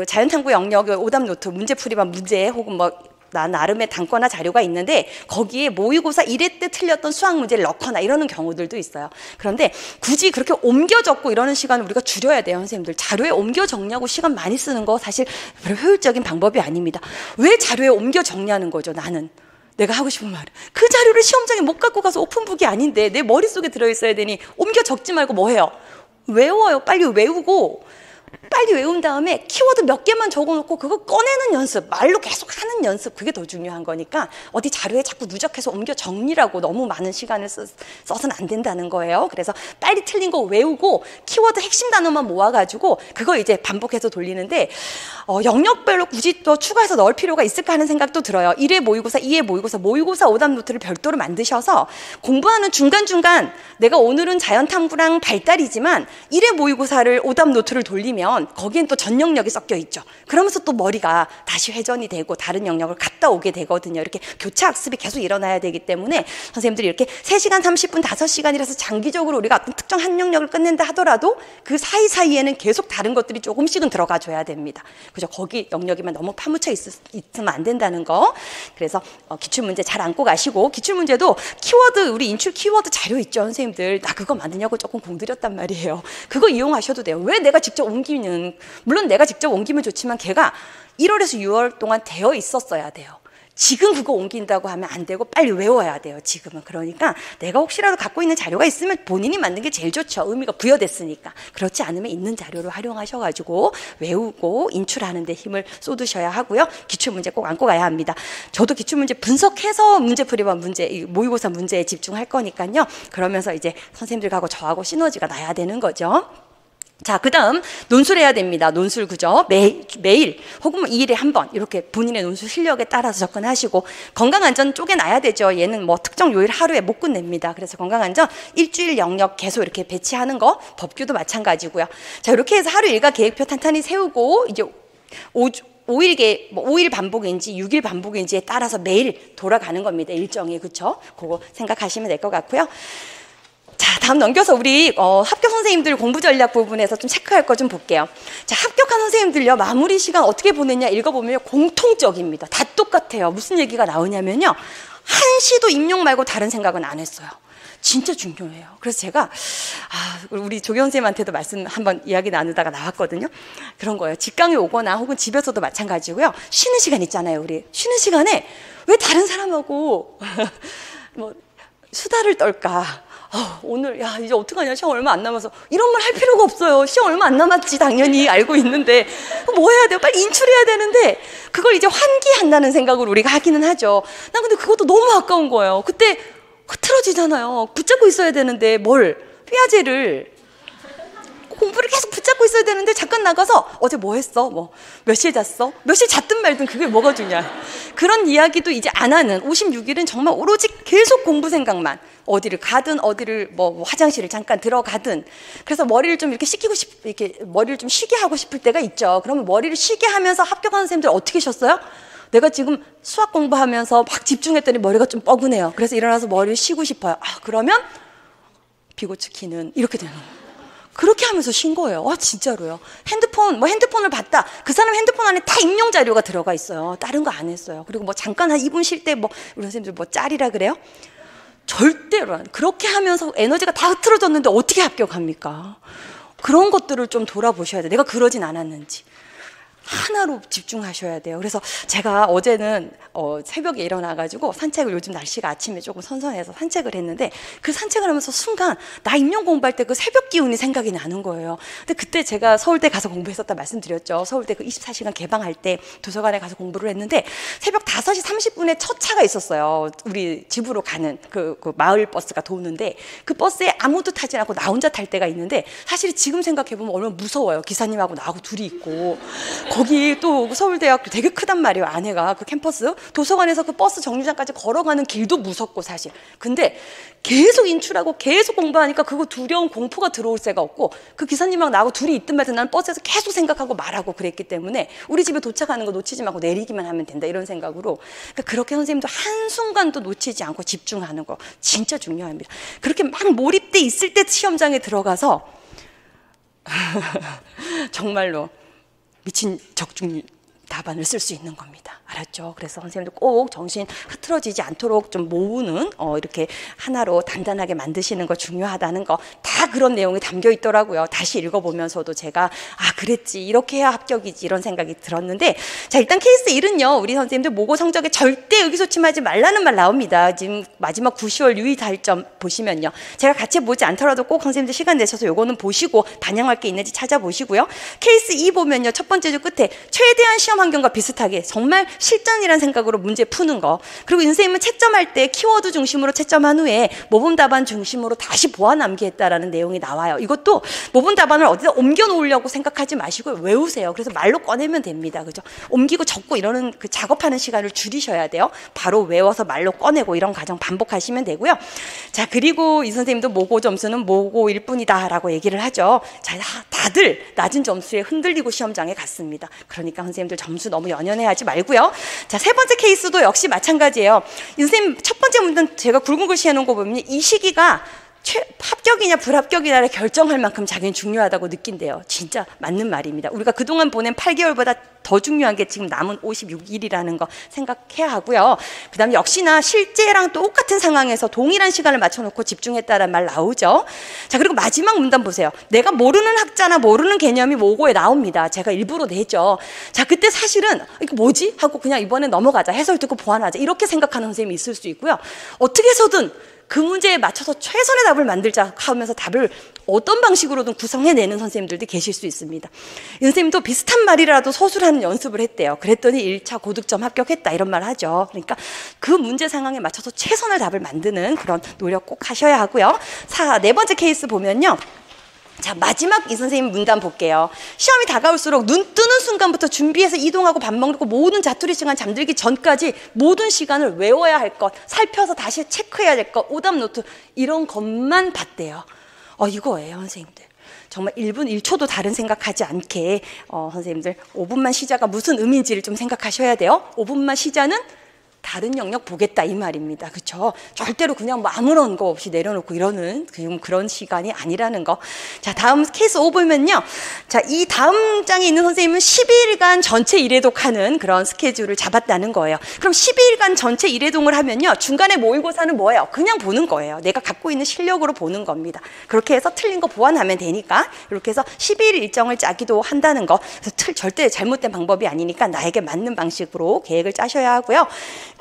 자연탐구 영역의 오답 노트 문제풀이만 문제 혹은 뭐 나름의 단거나 자료가 있는데 거기에 모의고사 1회 때 틀렸던 수학 문제를 넣거나 이러는 경우들도 있어요. 그런데 굳이 그렇게 옮겨 적고 이러는 시간을 우리가 줄여야 돼요. 선생님들 자료에 옮겨 적냐고 시간 많이 쓰는 거 사실 별로 효율적인 방법이 아닙니다. 왜 자료에 옮겨 적냐는 거죠. 나는 내가 하고 싶은 말은 그 자료를 시험장에 못 갖고 가서 오픈북이 아닌데 내 머릿속에 들어있어야 되니 옮겨 적지 말고 뭐 해요? 외워요. 빨리 외우고 빨리 외운 다음에 키워드 몇 개만 적어놓고 그거 꺼내는 연습, 말로 계속 하는 연습, 그게 더 중요한 거니까 어디 자료에 자꾸 누적해서 옮겨 정리라고 너무 많은 시간을 써서는 안 된다는 거예요. 그래서 빨리 틀린 거 외우고 키워드 핵심 단어만 모아가지고 그걸 이제 반복해서 돌리는데 영역별로 굳이 또 추가해서 넣을 필요가 있을까 하는 생각도 들어요. 1회 모의고사, 2회 모의고사 오답 노트를 별도로 만드셔서 공부하는 중간중간 내가 오늘은 자연탐구랑 발달이지만 1회 모의고사를 오답 노트를 돌리면 거기엔 또 전 영역이 섞여 있죠. 그러면서 또 머리가 다시 회전이 되고 다른 영역을 갔다 오게 되거든요. 이렇게 교차 학습이 계속 일어나야 되기 때문에 선생님들이 이렇게 3시간 30분 5시간이라서 장기적으로 우리가 어떤 특정 한 영역을 끝낸다 하더라도 그 사이사이에는 계속 다른 것들이 조금씩은 들어가 줘야 됩니다. 그죠? 거기 영역에만 너무 파묻혀 있으면 안 된다는 거. 그래서 기출문제 잘 안고 가시고, 기출문제도 키워드, 우리 인출 키워드 자료 있죠. 선생님들 나 그거 만드냐고 조금 공들였단 말이에요. 그거 이용하셔도 돼요. 왜 내가 직접 옮기는, 물론 내가 직접 옮기면 좋지만 걔가 1월에서 6월 동안 되어 있었어야 돼요. 지금 그거 옮긴다고 하면 안 되고 빨리 외워야 돼요. 지금은. 그러니까 내가 혹시라도 갖고 있는 자료가 있으면 본인이 만든 게 제일 좋죠. 의미가 부여됐으니까. 그렇지 않으면 있는 자료를 활용하셔가지고 외우고 인출하는 데 힘을 쏟으셔야 하고요. 기출문제 꼭 안고 가야 합니다. 저도 기출문제 분석해서 문제풀이와 모의고사 문제에 집중할 거니까요. 그러면서 이제 선생님들하고 저하고 시너지가 나야 되는 거죠. 자, 그 다음 논술해야 됩니다. 논술, 그죠? 매일 혹은 2일에 한 번 이렇게 본인의 논술 실력에 따라서 접근하시고, 건강안전 쪼개놔야 되죠. 얘는 뭐 특정 요일 하루에 못 끝냅니다. 그래서 건강안전 일주일 영역 계속 이렇게 배치하는 거, 법규도 마찬가지고요. 자, 이렇게 해서 하루 일과 계획표 탄탄히 세우고 이제 5일 반복인지 6일 반복인지에 따라서 매일 돌아가는 겁니다. 일정이. 그렇죠? 그거 생각하시면 될 것 같고요. 자, 다음 넘겨서 우리 합격 선생님들 공부 전략 부분에서 좀 체크할 거 좀 볼게요. 자, 합격한 선생님들요, 마무리 시간 어떻게 보냈냐 읽어보면 공통적입니다. 다 똑같아요. 무슨 얘기가 나오냐면요, 한시도 임용 말고 다른 생각은 안 했어요. 진짜 중요해요. 그래서 제가 우리 조경 선생님한테도 한번 이야기 나누다가 나왔거든요. 그런 거예요. 직강에 오거나 혹은 집에서도 마찬가지고요. 쉬는 시간 있잖아요. 우리 쉬는 시간에 왜 다른 사람하고 뭐 수다를 떨까? 오늘 이제 어떡하냐, 시험 얼마 안 남아서, 이런 말 할 필요가 없어요. 시험 얼마 안 남았지 당연히 알고 있는데 뭐 해야 돼요? 빨리 인출해야 되는데 그걸 이제 환기한다는 생각으로 우리가 하기는 하죠. 난 근데 그것도 너무 아까운 거예요. 그때 흐트러지잖아요. 붙잡고 있어야 되는데 삐아제를 공부를 계속 붙잡고 있어야 되는데 잠깐 나가서 어제 뭐 했어? 뭐 몇 시에 잤어? 몇 시에 잤든 말든 그게 뭐가 중요해. 그런 이야기도 이제 안 하는 56일은 정말 오로지 계속 공부 생각만, 어디를 가든 어디를 뭐 화장실을 잠깐 들어가든. 그래서 머리를 좀 이렇게 이렇게 머리를 좀 쉬게 하고 싶을 때가 있죠. 그러면 머리를 쉬게 하면서 합격하는 선생님들 어떻게 쉬었어요? 내가 지금 수학 공부하면서 막 집중했더니 머리가 좀 뻐근해요. 그래서 일어나서 머리를 쉬고 싶어요. 그러면 비고츠 키는 이렇게 되는 거예요. 그렇게 하면서 쉰 거예요. 와, 진짜로요. 핸드폰을 봤다. 그 사람 핸드폰 안에 다 임용 자료가 들어가 있어요. 다른 거 안 했어요. 그리고 뭐 잠깐 한 2분 쉴 때 우리 선생님들 짤이라 그래요? 절대로 그렇게 하면서 에너지가 다 흐트러졌는데 어떻게 합격합니까? 그런 것들을 좀 돌아보셔야 돼요. 내가 그러진 않았는지. 하나로 집중하셔야 돼요. 그래서 제가 어제는 새벽에 일어나가지고 산책을, 요즘 날씨가 아침에 조금 선선해서 산책을 했는데, 그 산책을 하면서 순간 나 임용 공부할 때 그 새벽 기운이 생각이 나는 거예요. 근데 그때 제가 서울대 가서 공부했었다 말씀드렸죠. 서울대 그 24시간 개방할 때 도서관에 가서 공부를 했는데 새벽 5시 30분에 첫 차가 있었어요. 우리 집으로 가는 그 마을 버스가 도는데, 그 버스에 아무도 타지 않고 나 혼자 탈 때가 있는데, 사실 지금 생각해보면 얼마나 무서워요. 기사님하고 나하고 둘이 있고, 거기 또 서울대학교 되게 크단 말이에요. 안에가 그 캠퍼스, 도서관에서 그 버스 정류장까지 걸어가는 길도 무섭고 사실. 근데 계속 인출하고 계속 공부하니까 그거 두려운 공포가 들어올 새가 없고, 그 기사님하고 나하고 둘이 있든 말든 나는 버스에서 계속 생각하고 말하고 그랬기 때문에 우리 집에 도착하는 거 놓치지 말고 내리기만 하면 된다, 이런 생각으로. 그러니까 그렇게 선생님도 한순간도 놓치지 않고 집중하는 거 진짜 중요합니다. 그렇게 막 몰입돼 있을 때 시험장에 들어가서 정말로 미친 적중 답안을 쓸 수 있는 겁니다. 알았죠? 그래서 선생님들 꼭 정신 흐트러지지 않도록 좀 모으는, 이렇게 하나로 단단하게 만드시는 거 중요하다는 거, 다 그런 내용이 담겨 있더라고요. 다시 읽어보면서도 제가 그랬지, 이렇게 해야 합격이지, 이런 생각이 들었는데, 자, 일단 케이스 1은요 우리 선생님들 모고 성적에 절대 의기소침하지 말라는 말 나옵니다. 지금 마지막 9, 10월 유의 달점 보시면요, 제가 같이 보지 않더라도 꼭 선생님들 시간 내셔서 요거는 보시고 반영할 게 있는지 찾아보시고요. 케이스 2 보면요, 첫 번째 줄 끝에 최대한 시험 환경과 비슷하게 정말 실전이라는 생각으로 문제 푸는 거, 그리고 선생님은 채점할 때 키워드 중심으로 채점한 후에 모범 답안 중심으로 다시 보아 남기했다라는 내용이 나와요. 이것도 모범 답안을 어디다 옮겨 놓으려고 생각하지 마시고 외우세요. 그래서 말로 꺼내면 됩니다. 그죠? 옮기고 적고 이러는 그 작업하는 시간을 줄이셔야 돼요. 바로 외워서 말로 꺼내고 이런 과정 반복하시면 되고요. 자, 그리고 이 선생님도 모고 점수는 모고일 뿐이다 라고 얘기를 하죠. 자, 다들 낮은 점수에 흔들리고 시험장에 갔습니다. 그러니까 선생님들 점수 너무 연연해하지 말고요. 자, 세 번째 케이스도 역시 마찬가지예요. 이 선생님 첫 번째 문제는 제가 굵은 글씨 해놓은 거 보면 이 시기가 합격이냐 불합격이냐를 결정할 만큼 자기는 중요하다고 느낀대요. 진짜 맞는 말입니다. 우리가 그동안 보낸 8개월보다 더 중요한 게 지금 남은 56일이라는 거 생각해야 하고요. 그 다음에 역시나 실제랑 똑같은 상황에서 동일한 시간을 맞춰놓고 집중했다는 말 나오죠. 자, 그리고 마지막 문단 보세요. 내가 모르는 학자나 모르는 개념이 모고에 나옵니다. 제가 일부러 내죠. 자, 그때 사실은 이거 뭐지? 하고 그냥 이번에 넘어가자, 해설 듣고 보완하자, 이렇게 생각하는 선생님이 있을 수 있고요. 어떻게 해서든 그 문제에 맞춰서 최선의 답을 만들자 하면서 답을 어떤 방식으로든 구성해내는 선생님들도 계실 수 있습니다. 이 선생님도 비슷한 말이라도 서술하는 연습을 했대요. 그랬더니 1차 고득점 합격했다, 이런 말 하죠. 그러니까 그 문제 상황에 맞춰서 최선의 답을 만드는 그런 노력 꼭 하셔야 하고요. 네 번째 케이스 보면요, 자, 마지막 이 선생님 문단 볼게요. 시험이 다가올수록 눈 뜨는 순간부터 준비해서 이동하고 밥 먹고 모든 자투리 시간 잠들기 전까지 모든 시간을 외워야 할 것, 살펴서 다시 체크해야 될 것, 오답 노트, 이런 것만 봤대요. 이거예요, 선생님들. 정말 1분 1초도 다른 생각하지 않게 선생님들 5분만 시자가 무슨 의미인지를 좀 생각하셔야 돼요. 5분만 시자는 다른 영역 보겠다, 이 말입니다. 그렇죠? 절대로 그냥 뭐 아무런 거 없이 내려놓고 이러는 그런 시간이 아니라는 거. 자, 다음 케이스 5 보면요, 자, 이 다음 장에 있는 선생님은 12일간 전체 일회독하는 그런 스케줄을 잡았다는 거예요. 그럼 12일간 전체 일회동을 하면요, 중간에 모의고사는 뭐예요? 그냥 보는 거예요. 내가 갖고 있는 실력으로 보는 겁니다. 그렇게 해서 틀린 거 보완하면 되니까 이렇게 해서 12일 일정을 짜기도 한다는 거. 그래서 절대 잘못된 방법이 아니니까 나에게 맞는 방식으로 계획을 짜셔야 하고요.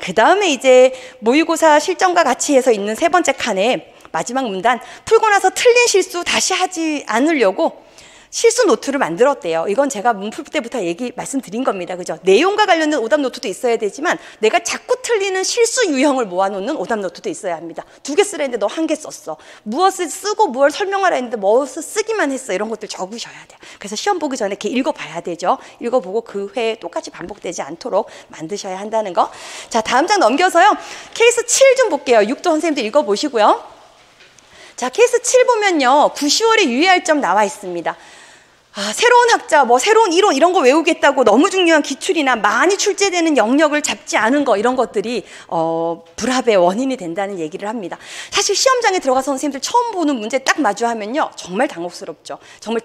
그 다음에 이제 모의고사 실전과 같이 해서 있는 세 번째 칸에 마지막 문단, 풀고 나서 틀린 실수 다시 하지 않으려고 실수 노트를 만들었대요. 이건 제가 문풀 때부터 말씀드린 겁니다. 그죠? 내용과 관련된 오답 노트도 있어야 되지만 내가 자꾸 틀리는 실수 유형을 모아놓는 오답 노트도 있어야 합니다. 2개 쓰라 했는데 너 1개 썼어. 무엇을 쓰고 무엇을 설명하라 했는데 무엇을 쓰기만 했어. 이런 것들 적으셔야 돼요. 그래서 시험 보기 전에 이렇게 읽어봐야 되죠. 읽어보고 그 회에 똑같이 반복되지 않도록 만드셔야 한다는 거. 자, 다음 장 넘겨서요, 케이스 7 좀 볼게요. 6도 선생님들 읽어보시고요. 자, 케이스 7 보면요, 9, 10월에 유의할 점 나와 있습니다. 새로운 학자, 새로운 이론 이런 거 외우겠다고 너무 중요한 기출이나 많이 출제되는 영역을 잡지 않은 거 이런 것들이 불합의 원인이 된다는 얘기를 합니다. 사실 시험장에 들어가서 선생님들 처음 보는 문제 딱 마주하면요 정말 당혹스럽죠. 정말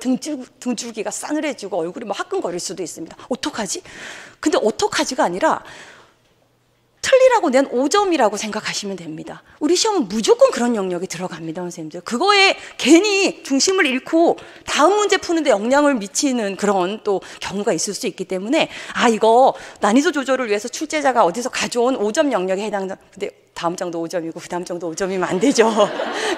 등줄기가 싸늘해지고 얼굴이 화끈거릴 수도 있습니다. 어떡하지? 근데 어떡하지가 아니라 틀리라고 낸 5점이라고 생각하시면 됩니다. 우리 시험은 무조건 그런 영역이 들어갑니다, 선생님들. 그거에 괜히 중심을 잃고 다음 문제 푸는데 영향을 미치는 그런 또 경우가 있을 수 있기 때문에 이거 난이도 조절을 위해서 출제자가 어디서 가져온 5점 영역에 근데 다음 장도 5점이고 그 다음 장도 5점이면 안 되죠.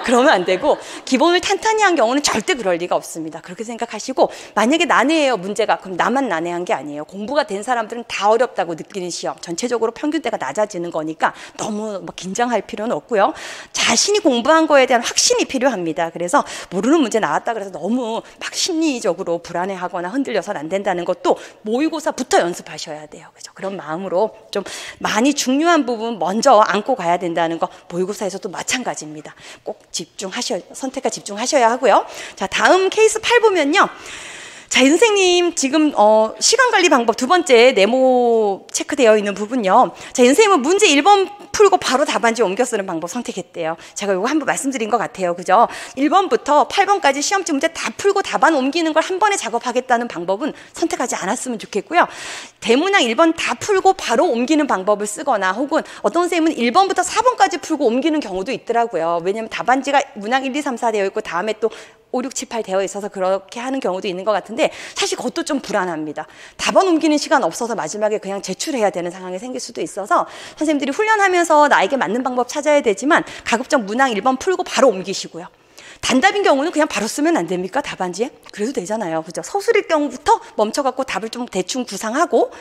그러면 안 되고 기본을 탄탄히 한 경우는 절대 그럴 리가 없습니다. 그렇게 생각하시고 만약에 난해해요 문제가 그럼 나만 난해한 게 아니에요. 공부가 된 사람들은 다 어렵다고 느끼는 시험 전체적으로 평균대가 낮아지는 거니까 너무 긴장할 필요는 없고요. 자신이 공부한 거에 대한 확신이 필요합니다. 그래서 모르는 문제 나왔다 그래서 너무 심리적으로 불안해하거나 흔들려서는 안 된다는 것도 모의고사부터 연습하셔야 돼요. 그죠? 그런 마음으로 좀 많이 중요한 부분 먼저 안고 가야 된다는 거 모의고사에서도 마찬가지입니다. 꼭 선택과 집중하셔야 하고요. 자, 다음 케이스 8 보면요. 자, 선생님 지금 시간관리 방법 두 번째 네모 체크되어 있는 부분요. 자, 선생님은 문제 1번 풀고 바로 답안지 옮겨 쓰는 방법 선택했대요. 제가 이거 한번 말씀드린 것 같아요. 그죠? 1번부터 8번까지 시험지 문제 다 풀고 답안 옮기는 걸 한 번에 작업하겠다는 방법은 선택하지 않았으면 좋겠고요. 대문항 1번 다 풀고 바로 옮기는 방법을 쓰거나 혹은 어떤 선생님은 1번부터 4번까지 풀고 옮기는 경우도 있더라고요. 왜냐하면 답안지가 문항 1, 2, 3, 4 되어 있고 다음에 또 5, 6, 7, 8 되어 있어서 그렇게 하는 경우도 있는 것 같은데 사실 그것도 좀 불안합니다. 답안 옮기는 시간 없어서 마지막에 그냥 제출해야 되는 상황이 생길 수도 있어서 선생님들이 훈련하면서 나에게 맞는 방법 찾아야 되지만 가급적 문항 1번 풀고 바로 옮기시고요. 단답인 경우는 그냥 바로 쓰면 안 됩니까? 답안지에? 그래도 되잖아요. 그죠? 서술일 경우부터 멈춰갖고 답을 좀 대충 구상하고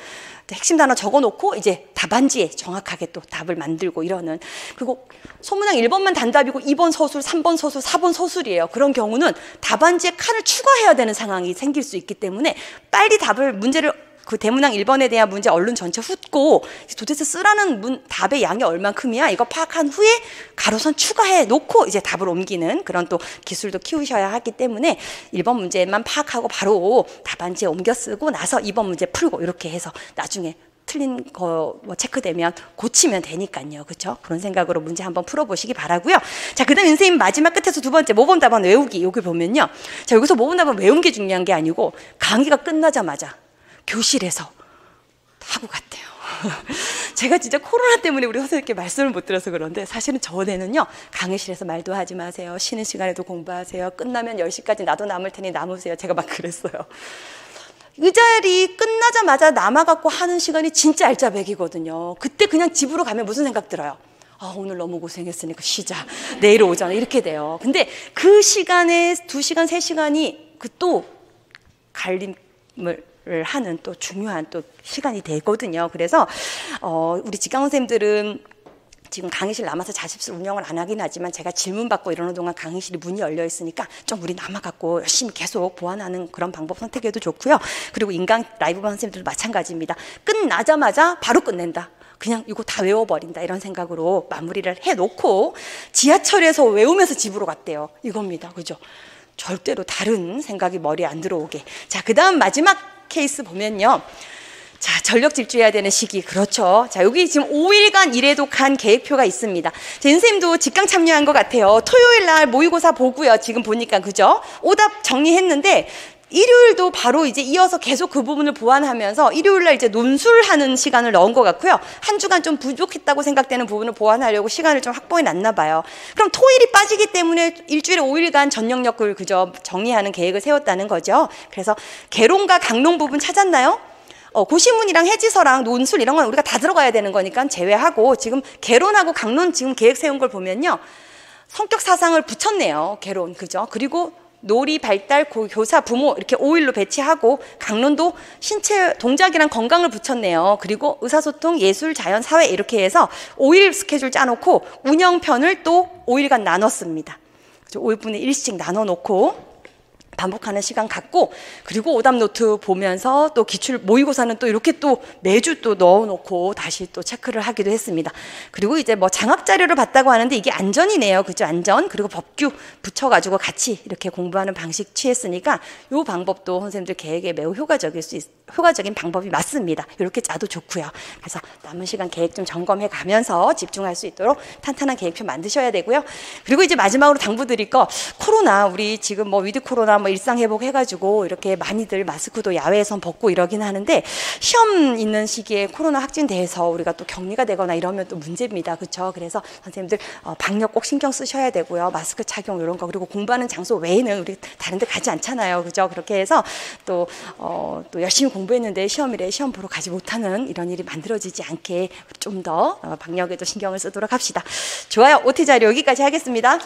핵심 단어 적어놓고 이제 답안지에 정확하게 또 답을 만들고 이러는. 그리고 소문항 1번만 단답이고 2번 서술, 3번 서술, 4번 서술이에요. 그런 경우는 답안지에 칸을 추가해야 되는 상황이 생길 수 있기 때문에 빨리 문제를 그 대문항 1번에 대한 문제 얼른 전체 훑고 도대체 쓰라는 답의 양이 얼만큼이야 이거 파악한 후에 가로선 추가해 놓고 이제 답을 옮기는 그런 또 기술도 키우셔야 하기 때문에 1번 문제만 파악하고 바로 답안지에 옮겨 쓰고 나서 2번 문제 풀고 이렇게 해서 나중에 틀린 거 체크되면 고치면 되니까요. 그렇죠? 그런 생각으로 문제 한번 풀어보시기 바라고요. 자, 그다음 선생님 마지막 끝에서 두 번째 모범 답안 외우기 여기 보면요. 자, 여기서 모범 답안 외운 게 중요한 게 아니고 강의가 끝나자마자 교실에서 하고 갔대요. 제가 진짜 코로나 때문에 우리 선생님께 말씀을 못 드려서 그런데 사실은 전에는요 강의실에서 말도 하지 마세요. 쉬는 시간에도 공부하세요. 끝나면 10시까지 나도 남을 테니 남으세요. 제가 막 그랬어요. 의자리 끝나자마자 남아갖고 하는 시간이 진짜 알짜배기거든요. 그때 그냥 집으로 가면 무슨 생각 들어요? 오늘 너무 고생했으니까 쉬자. 내일 오잖아. 이렇게 돼요. 근데 그 시간에 2시간, 3시간이 그 또 갈림을 하는 또 중요한 또 시간이 되거든요. 그래서 우리 직강 선생님들은 지금 강의실 남아서 자습실 운영을 안 하긴 하지만 제가 질문 받고 이러는 동안 강의실이 문이 열려 있으니까 좀 우리 남아갖고 열심히 계속 보완하는 그런 방법 선택해도 좋고요. 그리고 인강 라이브반 선생님들도 마찬가지입니다. 끝나자마자 바로 끝낸다. 그냥 이거 다 외워버린다 이런 생각으로 마무리를 해놓고 지하철에서 외우면서 집으로 갔대요. 이겁니다. 그죠? 절대로 다른 생각이 머리에 안 들어오게. 자, 그 다음 마지막 케이스 보면요. 자, 전력 질주해야 되는 시기. 그렇죠. 자, 여기 지금 5일간 일해도 간 계획표가 있습니다. 제 선생님도 직강 참여한 것 같아요. 토요일 날 모의고사 보고요. 지금 보니까 그죠? 오답 정리했는데 일요일도 바로 이제 이어서 계속 그 부분을 보완하면서 일요일날 이제 논술하는 시간을 넣은 것 같고요. 한 주간 좀 부족했다고 생각되는 부분을 보완하려고 시간을 좀 확보해 놨나 봐요. 그럼 토일이 빠지기 때문에 일주일에 5일간 전 영역을 그저 정리하는 계획을 세웠다는 거죠. 그래서 개론과 강론 부분 찾았나요? 고시문이랑 해지서랑 논술 이런 건 우리가 다 들어가야 되는 거니까 제외하고 지금 개론하고 강론 지금 계획 세운 걸 보면요. 성격 사상을 붙였네요. 개론. 그죠? 그리고 놀이, 발달, 교사, 부모 이렇게 5일로 배치하고 강론도 신체 동작이랑 건강을 붙였네요. 그리고 의사소통, 예술, 자연, 사회 이렇게 해서 5일 스케줄 짜놓고 운영편을 또 5일간 나눴습니다. 5분의 1씩 나눠놓고 반복하는 시간 갖고, 그리고 오답 노트 보면서 또 기출 모의고사는 또 이렇게 또 매주 또 넣어놓고 다시 또 체크를 하기도 했습니다. 그리고 이제 뭐 장학 자료를 봤다고 하는데 이게 안전이네요. 그죠? 안전. 그리고 법규 붙여가지고 같이 이렇게 공부하는 방식 취했으니까 이 방법도 선생님들 계획에 매우 효과적인 방법이 맞습니다. 이렇게 짜도 좋고요. 그래서 남은 시간 계획 좀 점검해 가면서 집중할 수 있도록 탄탄한 계획표 만드셔야 되고요. 그리고 이제 마지막으로 당부드릴 거, 코로나, 우리 지금 뭐 위드 코로나 뭐 일상 회복 해가지고 이렇게 많이들 마스크도 야외에선 벗고 이러긴 하는데, 시험 있는 시기에 코로나 확진돼서 우리가 또 격리가 되거나 이러면 또 문제입니다. 그렇죠? 그래서 선생님들 방역 꼭 신경 쓰셔야 되고요. 마스크 착용 이런 거, 그리고 공부하는 장소 외에는 우리 다른 데 가지 않잖아요. 그죠? 그렇게 해서 또 열심히 공부했는데 시험일에 시험 보러 가지 못하는 이런 일이 만들어지지 않게 좀 더 방역에도 신경을 쓰도록 합시다. 좋아요. OT 자료 여기까지 하겠습니다.